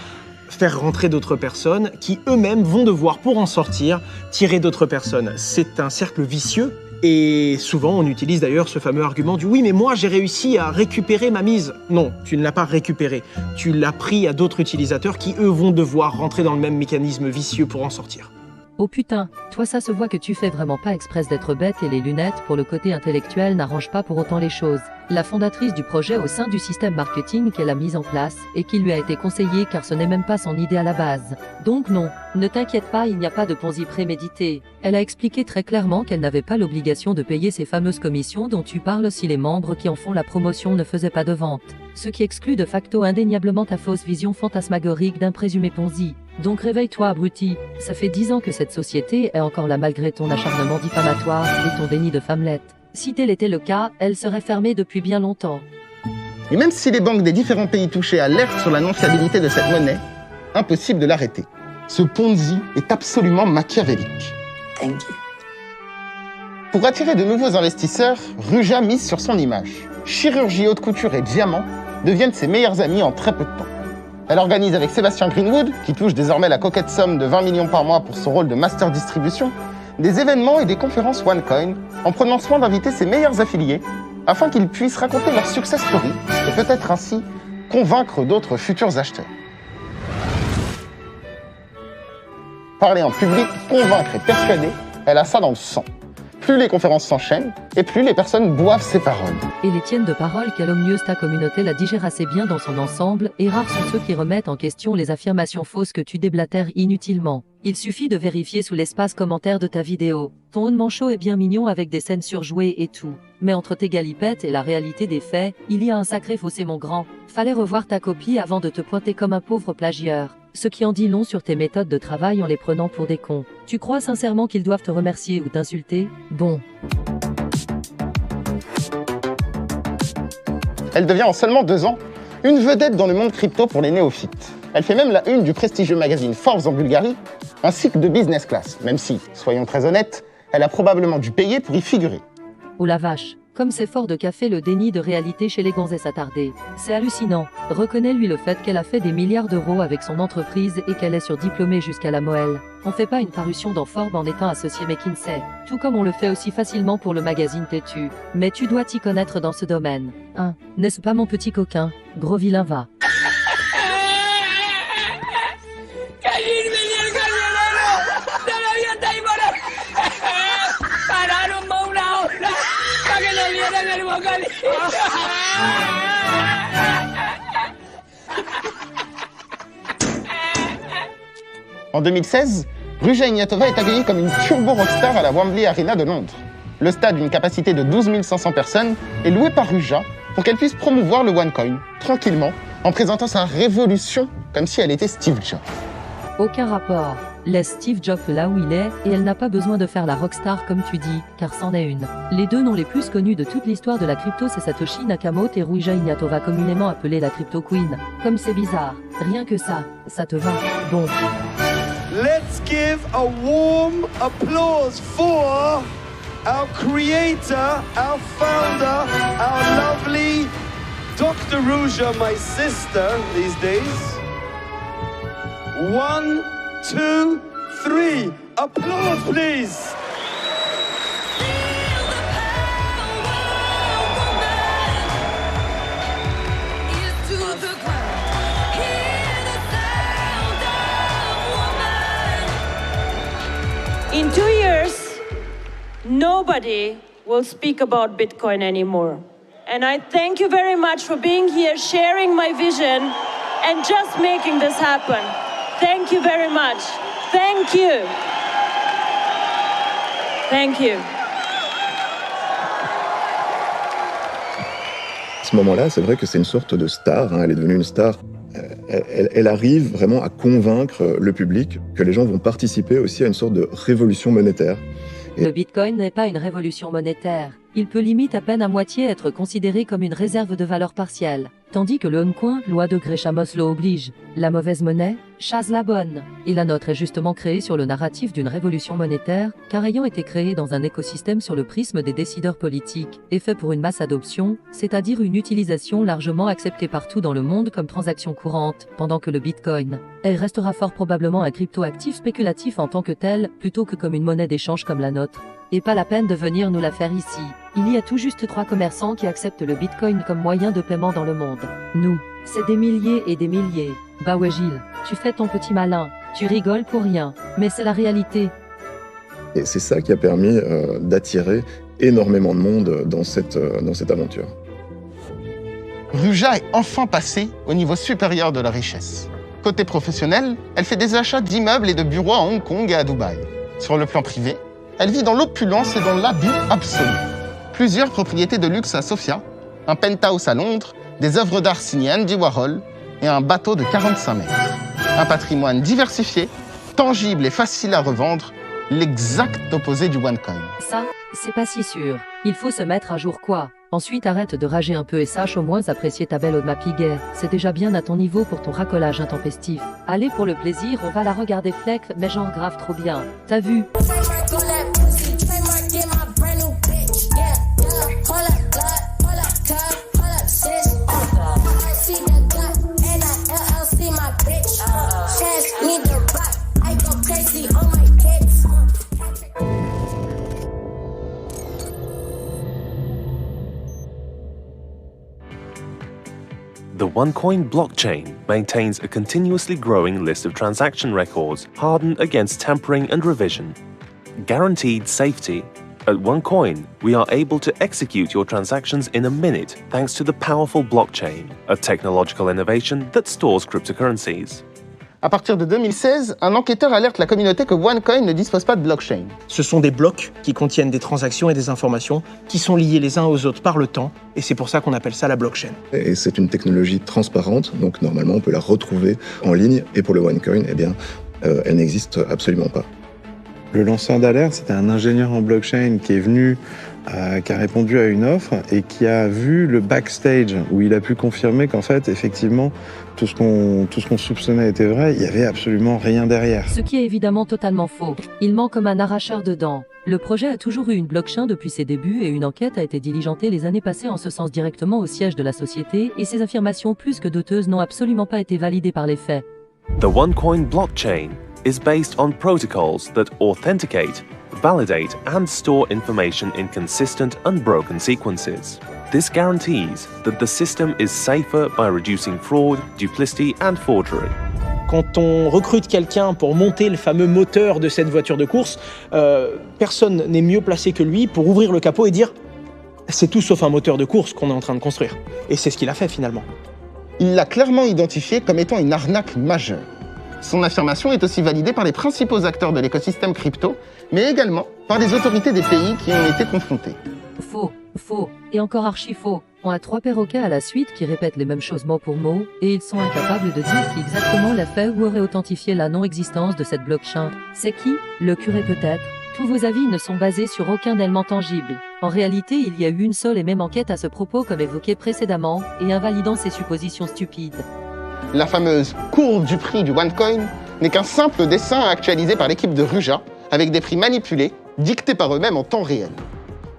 faire rentrer d'autres personnes qui eux-mêmes vont devoir, pour en sortir, tirer d'autres personnes. C'est un cercle vicieux Et souvent, on utilise d'ailleurs ce fameux argument du « oui, mais moi, j'ai réussi à récupérer ma mise ». Non, tu ne l'as pas récupérée. Tu l'as pris à d'autres utilisateurs qui, eux, vont devoir rentrer dans le même mécanisme vicieux pour en sortir. Oh putain, toi ça se voit que tu fais vraiment pas exprès d'être bête et les lunettes pour le côté intellectuel n'arrangent pas pour autant les choses. La fondatrice du projet au sein du système marketing qu'elle a mis en place et qui lui a été conseillé car ce n'est même pas son idée à la base. Donc non, ne t'inquiète pas, il n'y a pas de Ponzi prémédité. Elle a expliqué très clairement qu'elle n'avait pas l'obligation de payer ces fameuses commissions dont tu parles si les membres qui en font la promotion ne faisaient pas de vente. Ce qui exclut de facto indéniablement ta fausse vision fantasmagorique d'un présumé Ponzi. Donc réveille-toi abruti, ça fait 10 ans que cette société est encore là malgré ton acharnement diffamatoire et ton déni de femmelette. Si tel était le cas, elle serait fermée depuis bien longtemps. Et même si les banques des différents pays touchés alertent sur la non-fiabilité de cette monnaie, impossible de l'arrêter. Ce Ponzi est absolument machiavélique. Thank you. Pour attirer de nouveaux investisseurs, Ruja mise sur son image. Chirurgie, haute couture et diamants deviennent ses meilleurs amis en très peu de temps. Elle organise avec Sébastien Greenwood, qui touche désormais la coquette somme de 20 millions par mois pour son rôle de master distribution, des événements et des conférences OneCoin, en prenant soin d'inviter ses meilleurs affiliés, afin qu'ils puissent raconter leur success story et peut-être ainsi convaincre d'autres futurs acheteurs. Parler en public, convaincre et persuader, elle a ça dans le sang. Plus les conférences s'enchaînent, et plus les personnes boivent ses paroles. Et les tiennes de parole qu'elle omnieuse ta communauté la digère assez bien dans son ensemble, et rares sont ceux qui remettent en question les affirmations fausses que tu déblatères inutilement. Il suffit de vérifier sous l'espace commentaire de ta vidéo. Ton haut de manchot est bien mignon avec des scènes surjouées et tout. Mais entre tes galipettes et la réalité des faits, il y a un sacré fossé mon grand. Fallait revoir ta copie avant de te pointer comme un pauvre plagieur. Ce qui en dit long sur tes méthodes de travail en les prenant pour des cons. Tu crois sincèrement qu'ils doivent te remercier ou t'insulter? Bon. Elle devient en seulement 2 ans une vedette dans le monde crypto pour les néophytes. Elle fait même la une du prestigieux magazine Forbes en Bulgarie, ainsi que de Business Class, même si, soyons très honnêtes, elle a probablement dû payer pour y figurer. Oh la vache, comme c'est fort de café le déni de réalité chez les gonzesses attardées. C'est hallucinant. Reconnais-lui le fait qu'elle a fait des milliards d'euros avec son entreprise et qu'elle est surdiplômée jusqu'à la moelle. On fait pas une parution dans Forbes en étant associé McKinsey, tout comme on le fait aussi facilement pour le magazine Têtu. Mais tu dois t'y connaître dans ce domaine. Hein, n'est-ce pas mon petit coquin? Gros vilain va. En 2016, Ruja Ignatova est accueillie comme une turbo rockstar à la Wembley Arena de Londres. Le stade d'une capacité de 12 500 personnes est loué par Ruja pour qu'elle puisse promouvoir le OneCoin, tranquillement, en présentant sa révolution comme si elle était Steve Jobs. Aucun rapport. Laisse Steve Jobs là où il est, et elle n'a pas besoin de faire la rockstar comme tu dis, car c'en est une. Les deux noms les plus connus de toute l'histoire de la crypto, c'est Satoshi Nakamoto et Ruja Ignatova, communément appelée la Crypto Queen. Comme c'est bizarre. Rien que ça te va. Bon. Let's give a warm applause for our creator, our founder, our lovely Dr. Ruja, my sister these days. 1, 2, 3. Applause, please. In 2 years, nobody will speak about Bitcoin anymore. And I thank you very much for being here, sharing my vision, and just making this happen. Thank you very much. Thank you. Thank you. À ce moment-là, c'est vrai que c'est une sorte de star, hein, elle est devenue une star. Elle arrive vraiment à convaincre le public que les gens vont participer aussi à une sorte de révolution monétaire. Le Bitcoin n'est pas une révolution monétaire. Il peut limite à peine à moitié être considéré comme une réserve de valeur partielle. Tandis que le Oncoin, loi de Gresham-Oslo oblige, la mauvaise monnaie chasse la bonne. Et la nôtre est justement créée sur le narratif d'une révolution monétaire, car ayant été créée dans un écosystème sur le prisme des décideurs politiques, et fait pour une masse adoption, c'est-à-dire une utilisation largement acceptée partout dans le monde comme transaction courante, pendant que le Bitcoin, elle restera fort probablement un crypto-actif spéculatif en tant que tel, plutôt que comme une monnaie d'échange comme la nôtre. Et pas la peine de venir nous la faire ici. Il y a tout juste 3 commerçants qui acceptent le Bitcoin comme moyen de paiement dans le monde. Nous, c'est des milliers et des milliers. Bah ouais Gilles, tu fais ton petit malin, tu rigoles pour rien, mais c'est la réalité. Et c'est ça qui a permis d'attirer énormément de monde dans cette aventure. Ruja est enfin passée au niveau supérieur de la richesse. Côté professionnel, elle fait des achats d'immeubles et de bureaux à Hong Kong et à Dubaï. Sur le plan privé, elle vit dans l'opulence et dans l'abus absolu. Plusieurs propriétés de luxe à Sofia, un penthouse à Londres, des œuvres d'art signées Andy Warhol et un bateau de 45 mètres. Un patrimoine diversifié, tangible et facile à revendre, l'exact opposé du OneCoin. Ça, c'est pas si sûr. Il faut se mettre à jour quoi. Ensuite arrête de rager un peu et sache au moins apprécier ta belle Audma Piguet. C'est déjà bien à ton niveau pour ton racolage intempestif. Allez pour le plaisir, on va la regarder fleck, mais genre grave trop bien. T'as vu? The OneCoin blockchain maintains a continuously growing list of transaction records hardened against tampering and revision. Guaranteed safety. At OneCoin, we are able to execute your transactions in a minute thanks to the powerful blockchain, a technological innovation that stores cryptocurrencies. À partir de 2016, un enquêteur alerte la communauté que OneCoin ne dispose pas de blockchain. Ce sont des blocs qui contiennent des transactions et des informations qui sont liées les uns aux autres par le temps, et c'est pour ça qu'on appelle ça la blockchain. Et c'est une technologie transparente, donc normalement on peut la retrouver en ligne, et pour le OneCoin, eh bien, elle n'existe absolument pas. Le lanceur d'alerte, c'était un ingénieur en blockchain qui est venu, qui a répondu à une offre et qui a vu le backstage où il a pu confirmer qu'en fait, effectivement, tout ce qu'on soupçonnait était vrai, il n'y avait absolument rien derrière. Ce qui est évidemment totalement faux. Il ment comme un arracheur de dents. Le projet a toujours eu une blockchain depuis ses débuts et une enquête a été diligentée les années passées en ce sens directement au siège de la société et ces affirmations plus que douteuses n'ont absolument pas été validées par les faits. The OneCoin blockchain is based on protocols that authenticate, validate and store information in consistent, unbroken sequences. This guarantees that the system is safer by reducing fraud, duplicity and forgery. Quand on recrute quelqu'un pour monter le fameux moteur de cette voiture de course, personne n'est mieux placé que lui pour ouvrir le capot et dire « c'est tout sauf un moteur de course qu'on est en train de construire ». Et c'est ce qu'il a fait finalement. Il l'a clairement identifié comme étant une arnaque majeure. Son affirmation est aussi validée par les principaux acteurs de l'écosystème crypto, mais également par les autorités des pays qui ont été confrontés. Faux, faux, et encore archi faux. On a 3 perroquets à la suite qui répètent les mêmes choses mot pour mot, et ils sont incapables de dire qui exactement l'a fait ou aurait authentifié la non-existence de cette blockchain. C'est qui? Le curé peut-être? Tous vos avis ne sont basés sur aucun élément tangible. En réalité, il y a eu une seule et même enquête à ce propos comme évoqué précédemment, et invalidant ces suppositions stupides. La fameuse courbe du prix du OneCoin n'est qu'un simple dessin actualisé par l'équipe de Ruja, avec des prix manipulés, dictés par eux-mêmes en temps réel.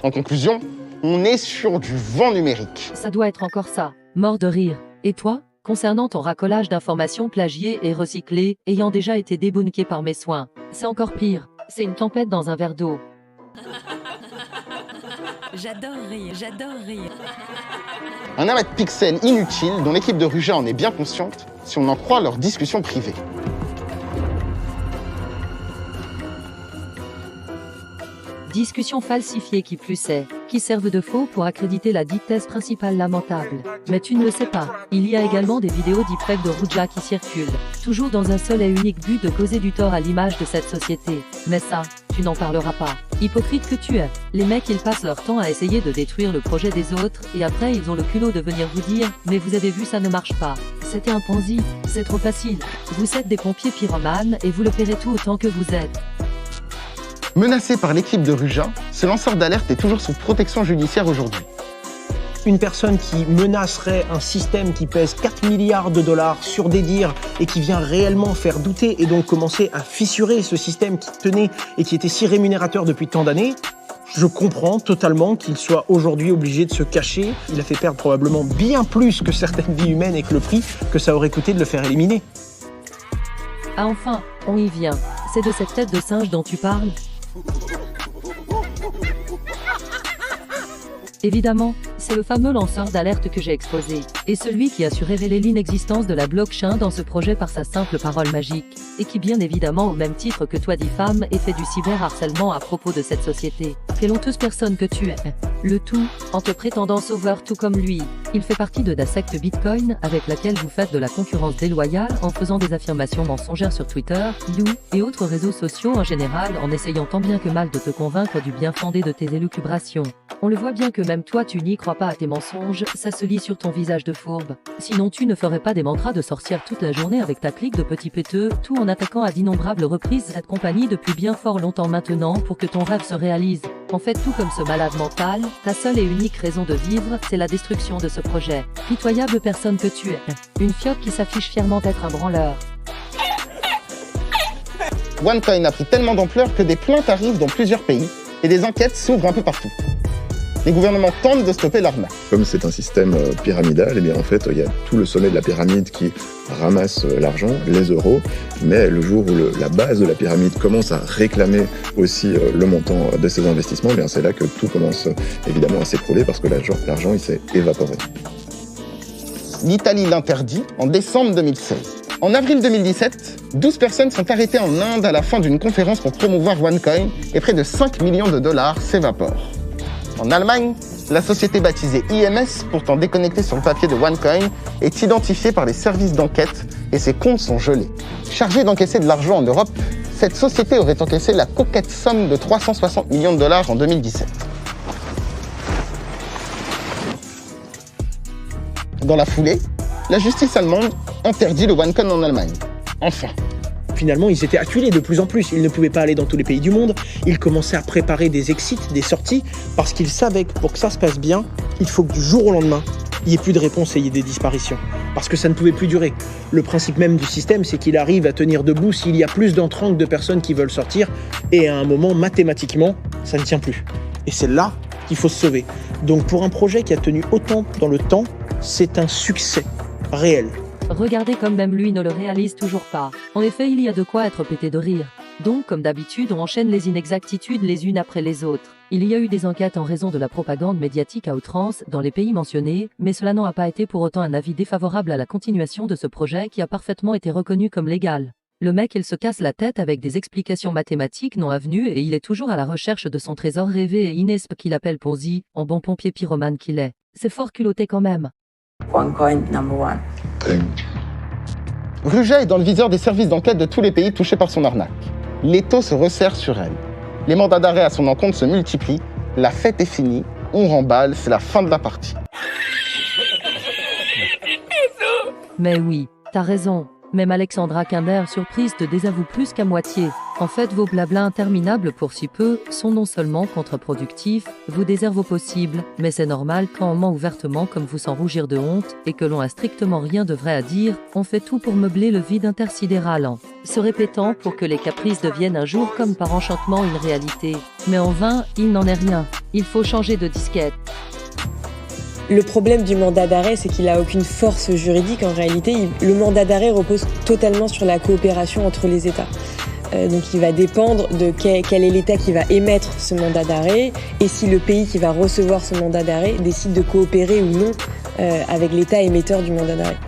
En conclusion, on est sur du vent numérique. Ça doit être encore ça. Mort de rire. Et toi, concernant ton racolage d'informations plagiées et recyclées, ayant déjà été débunké par mes soins, c'est encore pire. C'est une tempête dans un verre d'eau. J'adore rire, j'adore rire. Un amas de pixels inutile dont l'équipe de Ruja en est bien consciente, si on en croit leurs discussions privées. Discussions falsifiées qui plus est, qui servent de faux pour accréditer la dite thèse principale lamentable. Mais tu ne le sais pas, il y a également des vidéos deepfake de Ruja qui circulent, toujours dans un seul et unique but de causer du tort à l'image de cette société. Mais ça, tu n'en parleras pas. Hypocrite que tu es. Les mecs ils passent leur temps à essayer de détruire le projet des autres, et après ils ont le culot de venir vous dire « Mais vous avez vu ça ne marche pas. C'était un Ponzi, c'est trop facile. Vous êtes des pompiers pyromanes et vous le paierez tout autant que vous êtes. » Menacé par l'équipe de Ruja, ce lanceur d'alerte est toujours sous protection judiciaire aujourd'hui. Une personne qui menacerait un système qui pèse 4 milliards de dollars sur des dires et qui vient réellement faire douter et donc commencer à fissurer ce système qui tenait et qui était si rémunérateur depuis tant d'années, je comprends totalement qu'il soit aujourd'hui obligé de se cacher. Il a fait perdre probablement bien plus que certaines vies humaines et que le prix que ça aurait coûté de le faire éliminer. Ah enfin, on y vient. C'est de cette tête de singe dont tu parles ? Évidemment, c'est le fameux lanceur d'alerte que j'ai exposé, et celui qui a su révéler l'inexistence de la blockchain dans ce projet par sa simple parole magique, et qui bien évidemment au même titre que toi diffame et fait du cyberharcèlement à propos de cette société. Quelle honteuse personne que tu es. Le tout, en te prétendant sauveur tout comme lui. Il fait partie de la secte Bitcoin avec laquelle vous faites de la concurrence déloyale en faisant des affirmations mensongères sur Twitter, You et autres réseaux sociaux en général en essayant tant bien que mal de te convaincre du bien fondé de tes élucubrations. On le voit bien que même toi tu n'y crois pas à tes mensonges, ça se lit sur ton visage de fourbe. Sinon tu ne ferais pas des mantras de sorcière toute la journée avec ta clique de petits péteux, tout en attaquant à d'innombrables reprises cette compagnie depuis bien fort longtemps maintenant pour que ton rêve se réalise. En fait, tout comme ce malade mental, ta seule et unique raison de vivre, c'est la destruction de ce projet. Pitoyable personne que tu es. Une fioque qui s'affiche fièrement d'être un branleur. OneCoin a pris tellement d'ampleur que des plaintes arrivent dans plusieurs pays et des enquêtes s'ouvrent un peu partout. Les gouvernements tentent de stopper l'arnaque. Comme c'est un système pyramidal, eh bien en fait, il y a tout le sommet de la pyramide qui ramasse l'argent, les euros, mais le jour où la base de la pyramide commence à réclamer aussi le montant de ses investissements, eh bien c'est là que tout commence évidemment à s'écrouler parce que l'argent il s'est évaporé. L'Italie l'interdit en décembre 2016. En avril 2017, 12 personnes sont arrêtées en Inde à la fin d'une conférence pour promouvoir OneCoin et près de 5 millions de dollars s'évaporent. En Allemagne, la société baptisée IMS, pourtant déconnectée sur le papier de OneCoin, est identifiée par les services d'enquête et ses comptes sont gelés. Chargée d'encaisser de l'argent en Europe, cette société aurait encaissé la coquette somme de 360 millions de dollars en 2017. Dans la foulée, la justice allemande interdit le OneCoin en Allemagne. Enfin. Finalement, ils étaient acculés de plus en plus. Ils ne pouvaient pas aller dans tous les pays du monde. Ils commençaient à préparer des exits, des sorties, parce qu'ils savaient que pour que ça se passe bien, il faut que du jour au lendemain, il n'y ait plus de réponse et il y ait des disparitions. Parce que ça ne pouvait plus durer. Le principe même du système, c'est qu'il arrive à tenir debout s'il y a plus d'entrants que de personnes qui veulent sortir. Et à un moment, mathématiquement, ça ne tient plus. Et c'est là qu'il faut se sauver. Donc pour un projet qui a tenu autant dans le temps, c'est un succès réel. Regardez comme même lui ne le réalise toujours pas. En effet, il y a de quoi être pété de rire. Donc, comme d'habitude, on enchaîne les inexactitudes les unes après les autres. Il y a eu des enquêtes en raison de la propagande médiatique à outrance dans les pays mentionnés, mais cela n'a pas été pour autant un avis défavorable à la continuation de ce projet qui a parfaitement été reconnu comme légal. Le mec, il se casse la tête avec des explications mathématiques non avenues et il est toujours à la recherche de son trésor rêvé et inesp qu'il appelle Ponzi, en bon pompier pyromane qu'il est. C'est fort culotté quand même. OneCoin number one. Ruja est dans le viseur des services d'enquête de tous les pays touchés par son arnaque. L'étau se resserre sur elle. Les mandats d'arrêt à son encontre se multiplient. La fête est finie, on remballe, c'est la fin de la partie. Mais oui, t'as raison. Même Alexandra Kinder, surprise, te désavoue plus qu'à moitié. En fait, vos blablas interminables pour si peu sont non seulement contre-productifs, vous déshervent au possible, mais c'est normal quand on ment ouvertement comme vous sans rougir de honte et que l'on a strictement rien de vrai à dire, on fait tout pour meubler le vide intersidéral en se répétant pour que les caprices deviennent un jour comme par enchantement une réalité. Mais en vain, il n'en est rien. Il faut changer de disquette. Le problème du mandat d'arrêt, c'est qu'il n'a aucune force juridique. En réalité, le mandat d'arrêt repose totalement sur la coopération entre les États. Donc il va dépendre de quel est l'État qui va émettre ce mandat d'arrêt et si le pays qui va recevoir ce mandat d'arrêt décide de coopérer ou non avec l'État émetteur du mandat d'arrêt.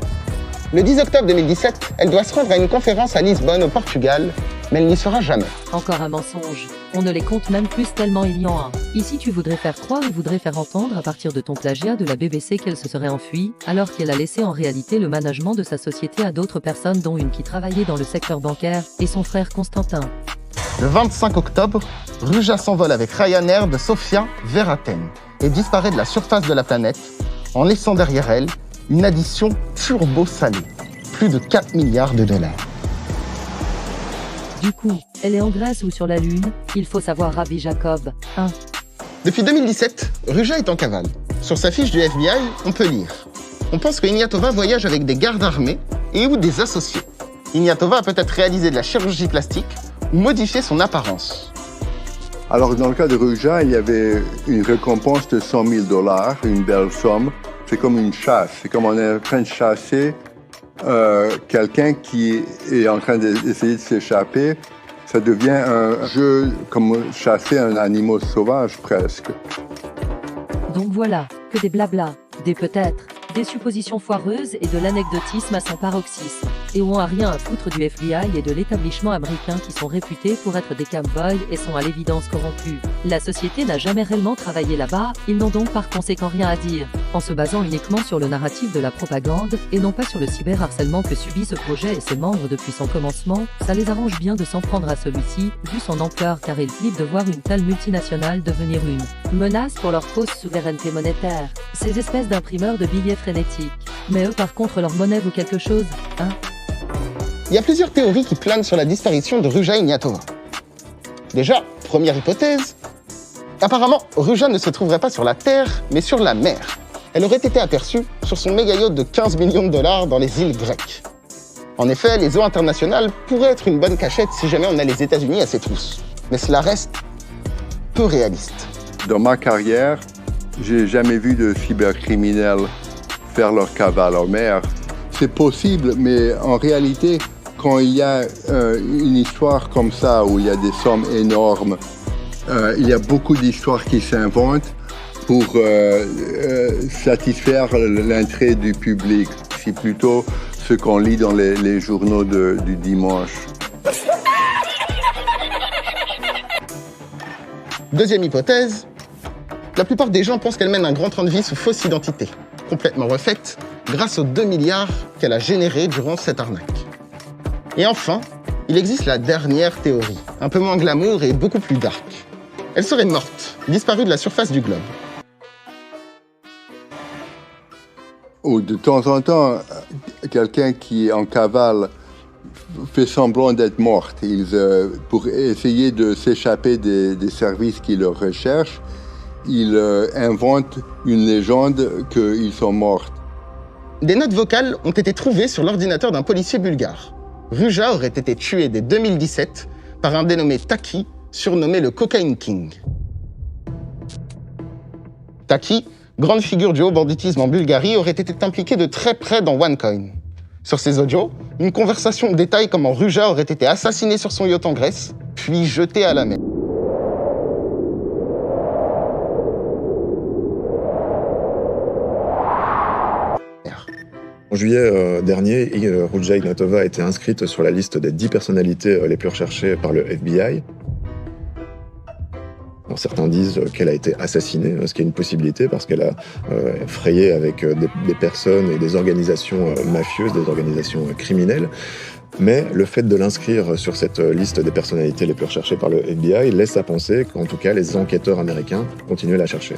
Le 10 octobre 2017, elle doit se rendre à une conférence à Lisbonne, au Portugal, mais elle n'y sera jamais. Encore un mensonge. On ne les compte même plus tellement il y en a. Ici, tu voudrais faire croire et voudrais faire entendre à partir de ton plagiat de la BBC qu'elle se serait enfuie, alors qu'elle a laissé en réalité le management de sa société à d'autres personnes, dont une qui travaillait dans le secteur bancaire, et son frère Constantin. Le 25 octobre, Ruja s'envole avec Ryanair de Sofia vers Athènes et disparaît de la surface de la planète, en laissant derrière elle une addition turbo-salée. Plus de 4 milliards de dollars. Du coup, elle est en Grèce ou sur la Lune? Il faut savoir, Rabbi Jacob. 1. Depuis 2017, Ruja est en cavale. Sur sa fiche du FBI, on peut lire. On pense que Ignatova voyage avec des gardes armés et ou des associés. Ignatova a peut-être réalisé de la chirurgie plastique ou modifié son apparence. Alors, dans le cas de Ruja, il y avait une récompense de $100 000, une belle somme. C'est comme une chasse. C'est comme on est en train de chasser quelqu'un qui est en train d'essayer de s'échapper. Ça devient un jeu comme chasser un animal sauvage, presque. Donc voilà, que des blablas, des peut-être, des suppositions foireuses et de l'anecdotisme à son paroxysme, et ont à rien à foutre du FBI et de l'établissement américain qui sont réputés pour être des cowboys et sont à l'évidence corrompus. La société n'a jamais réellement travaillé là-bas, ils n'ont donc par conséquent rien à dire, en se basant uniquement sur le narratif de la propagande, et non pas sur le cyberharcèlement que subit ce projet et ses membres depuis son commencement. Ça les arrange bien de s'en prendre à celui-ci, vu son ampleur, car ils flippent de voir une telle multinationale devenir une menace pour leur fausse souveraineté monétaire. Ces espèces d'imprimeurs de billets frénétiques. Mais eux par contre leur monnaie vaut quelque chose, hein? Il y a plusieurs théories qui planent sur la disparition de Ruja Ignatova. Déjà, première hypothèse, apparemment Ruja ne se trouverait pas sur la terre, mais sur la mer. Elle aurait été aperçue sur son méga yacht de 15 millions de dollars dans les îles grecques. En effet, les eaux internationales pourraient être une bonne cachette si jamais on a les États-Unis à ses trousses. Mais cela reste peu réaliste. Dans ma carrière, j'ai jamais vu de cybercriminels faire leur cavale en mer. C'est possible, mais en réalité, quand il y a une histoire comme ça, où il y a des sommes énormes, il y a beaucoup d'histoires qui s'inventent pour satisfaire l'intérêt du public. C'est plutôt ce qu'on lit dans les journaux du dimanche. Deuxième hypothèse, la plupart des gens pensent qu'elle mène un grand train de vie sous fausse identité, complètement refaite, grâce aux 2 milliards qu'elle a générés durant cette arnaque. Et enfin, il existe la dernière théorie, un peu moins glamour et beaucoup plus dark. Elle serait morte, disparue de la surface du globe. Ou de temps en temps, quelqu'un qui est en cavale fait semblant d'être morte. Pour essayer de s'échapper des services qui le recherchent, ils inventent une légende qu'ils sont morts. Des notes vocales ont été trouvées sur l'ordinateur d'un policier bulgare. Ruja aurait été tué dès 2017 par un dénommé Taki, surnommé le Cocaine King. Taki, grande figure du haut banditisme en Bulgarie, aurait été impliqué de très près dans OneCoin. Sur ces audios, une conversation détaille comment Ruja aurait été assassiné sur son yacht en Grèce, puis jeté à la mer. En juillet dernier, Ruja Ignatova a été inscrite sur la liste des 10 personnalités les plus recherchées par le FBI. Alors, certains disent qu'elle a été assassinée, ce qui est une possibilité parce qu'elle a frayé avec des personnes et des organisations mafieuses, des organisations criminelles. Mais le fait de l'inscrire sur cette liste des personnalités les plus recherchées par le FBI laisse à penser qu'en tout cas les enquêteurs américains continuent à la chercher.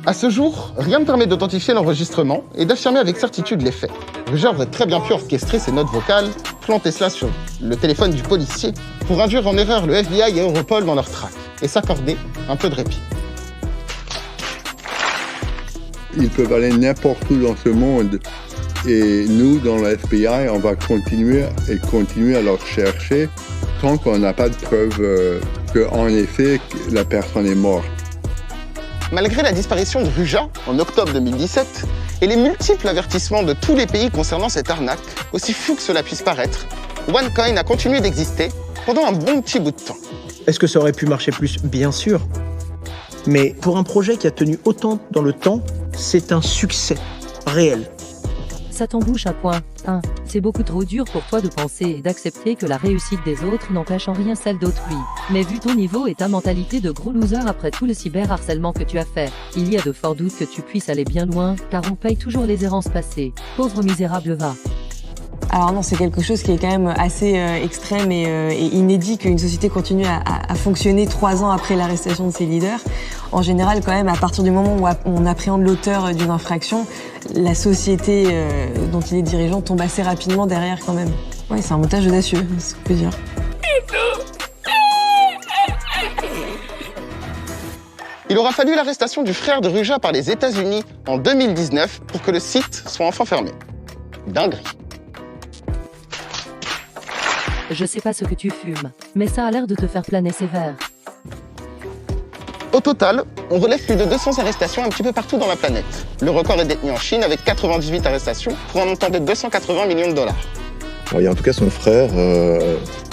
À ce jour, rien ne permet d'authentifier l'enregistrement et d'affirmer avec certitude les faits. Ruja aurait très bien pu orchestrer ses notes vocales, planter cela sur le téléphone du policier pour induire en erreur le FBI et Europol dans leur traque et s'accorder un peu de répit. Ils peuvent aller n'importe où dans ce monde et nous, dans le FBI, on va continuer à leur chercher tant qu'on n'a pas de preuve qu'en effet, la personne est morte. Malgré la disparition de Ruja en octobre 2017 et les multiples avertissements de tous les pays concernant cette arnaque, aussi fou que cela puisse paraître, OneCoin a continué d'exister pendant un bon petit bout de temps. Est-ce que ça aurait pu marcher plus? Bien sûr. Mais pour un projet qui a tenu autant dans le temps, c'est un succès réel. Ça t'embouche à point. C'est beaucoup trop dur pour toi de penser et d'accepter que la réussite des autres n'empêche en rien celle d'autrui. Mais vu ton niveau et ta mentalité de gros loser après tout le cyberharcèlement que tu as fait, il y a de forts doutes que tu puisses aller bien loin, car on paye toujours les errances passées. Pauvre misérable va. Alors non, c'est quelque chose qui est quand même assez extrême et inédit qu'une société continue à fonctionner 3 ans après l'arrestation de ses leaders. En général, quand même, à partir du moment où on appréhende l'auteur d'une infraction, la société dont il est dirigeant tombe assez rapidement derrière quand même. Ouais, c'est un montage audacieux, c'est ce qu'on peut dire. Il aura fallu l'arrestation du frère de Ruja par les États-Unis en 2019 pour que le site soit enfin fermé. Dinguerie. Je sais pas ce que tu fumes, mais ça a l'air de te faire planer sévère. Au total, on relève plus de 200 arrestations un petit peu partout dans la planète. Le record est détenu en Chine avec 98 arrestations pour un montant de 280 millions de dollars. Alors, il y a en tout cas son frère,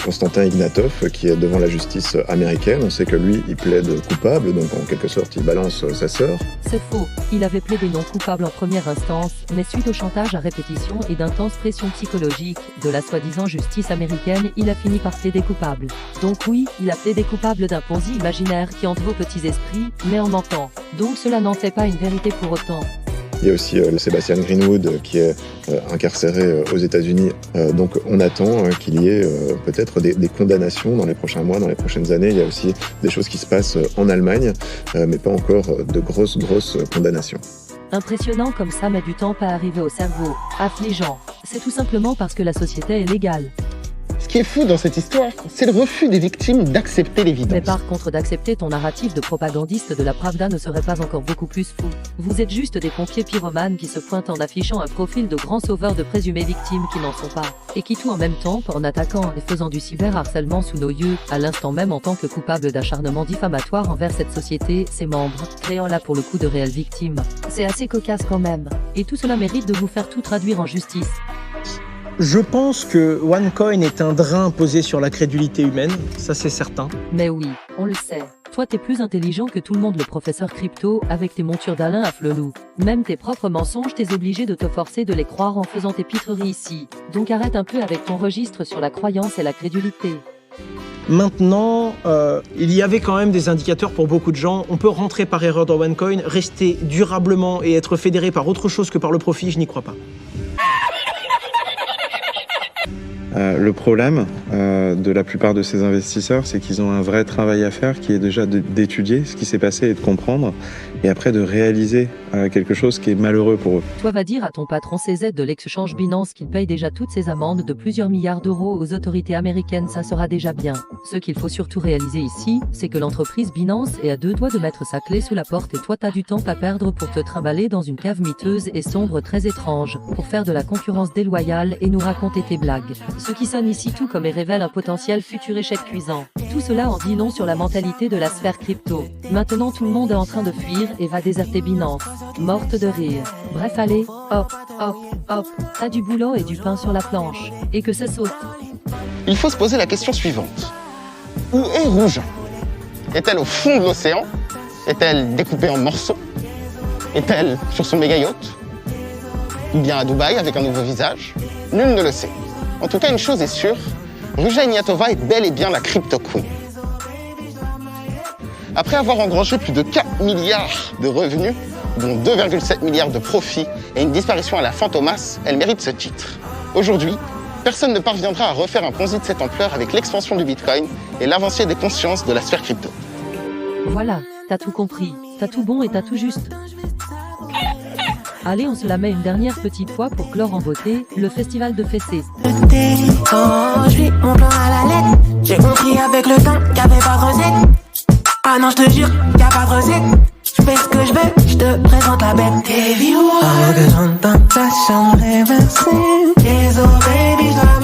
Konstantin Ignatov, qui est devant la justice américaine. On sait que lui, il plaide coupable, donc en quelque sorte, il balance sa sœur. C'est faux. Il avait plaidé non coupable en première instance, mais suite au chantage à répétition et d'intenses pressions psychologiques de la soi-disant justice américaine, il a fini par plaider coupable. Donc oui, il a plaidé coupable d'un Ponzi imaginaire qui hante vos petits esprits, mais en mentant. Donc cela n'en fait pas une vérité pour autant. Il y a aussi le Sebastian Greenwood qui est incarcéré aux États-Unis. Donc on attend qu'il y ait peut-être des condamnations dans les prochains mois, dans les prochaines années. Il y a aussi des choses qui se passent en Allemagne, mais pas encore de grosses condamnations. Impressionnant comme ça met du temps à arriver au cerveau. Affligeant. C'est tout simplement parce que la société est légale. Ce qui est fou dans cette histoire, c'est le refus des victimes d'accepter l'évidence. Mais par contre, d'accepter ton narratif de propagandiste de la Pravda ne serait pas encore beaucoup plus fou. Vous êtes juste des pompiers pyromanes qui se pointent en affichant un profil de grands sauveurs de présumées victimes qui n'en sont pas. Et qui tout en même temps, en attaquant et faisant du cyberharcèlement sous nos yeux, à l'instant même en tant que coupable d'acharnement diffamatoire envers cette société, ses membres, créant là pour le coup de réelles victimes. C'est assez cocasse quand même. Et tout cela mérite de vous faire tout traduire en justice. Je pense que OneCoin est un drain posé sur la crédulité humaine, ça c'est certain. Mais oui, on le sait. Toi t'es plus intelligent que tout le monde le professeur crypto avec tes montures d'Alain à Flelou. Même tes propres mensonges t'es obligé de te forcer de les croire en faisant tes pitreries ici. Donc arrête un peu avec ton registre sur la croyance et la crédulité. Maintenant, il y avait quand même des indicateurs pour beaucoup de gens. On peut rentrer par erreur dans OneCoin, rester durablement et être fédéré par autre chose que par le profit, je n'y crois pas. Le problème de la plupart de ces investisseurs, c'est qu'ils ont un vrai travail à faire qui est déjà d'étudier ce qui s'est passé et de comprendre, et après de réaliser quelque chose qui est malheureux pour eux. Toi va dire à ton patron CZ de l'exchange Binance qu'il paye déjà toutes ses amendes de plusieurs milliards d'euros aux autorités américaines, ça sera déjà bien. Ce qu'il faut surtout réaliser ici, c'est que l'entreprise Binance est à deux doigts de mettre sa clé sous la porte et toi t'as du temps à perdre pour te trimballer dans une cave miteuse et sombre très étrange, pour faire de la concurrence déloyale et nous raconter tes blagues. Ce qui sonne ici tout comme et révèle un potentiel futur échec cuisant. Tout cela en dit long sur la mentalité de la sphère crypto. Maintenant tout le monde est en train de fuir et va déserter Binance. Morte de rire. Bref allez, hop, hop, hop, t'as du boulot et du pain sur la planche. Et que ça saute. Il faut se poser la question suivante. Où est Rougeant? Est-elle au fond de l'océan? Est-elle découpée en morceaux? Est-elle sur son méga yacht? Ou bien à Dubaï avec un nouveau visage? Nul ne le sait. En tout cas, une chose est sûre, Ruja Ignatova est bel et bien la crypto queen. Après avoir engrangé plus de 4 milliards de revenus, dont 2,7 milliards de profits et une disparition à la fantomas, elle mérite ce titre. Aujourd'hui, personne ne parviendra à refaire un Ponzi de cette ampleur avec l'expansion du Bitcoin et l'avancée des consciences de la sphère crypto. Voilà, t'as tout compris, t'as tout bon et t'as tout juste. Allez, on se la met une dernière petite fois pour clore en beauté le festival de fessées. Quand je vis mon plan à la lettre, j'ai compris avec le temps qu'il n'y avait pas de recette. Ah non, je te jure, qu'il n'y a pas de recette. Je fais ce que je veux, je te présente la bête. Avant que j'entende ta chambre réversée. Yes, oh baby, je dois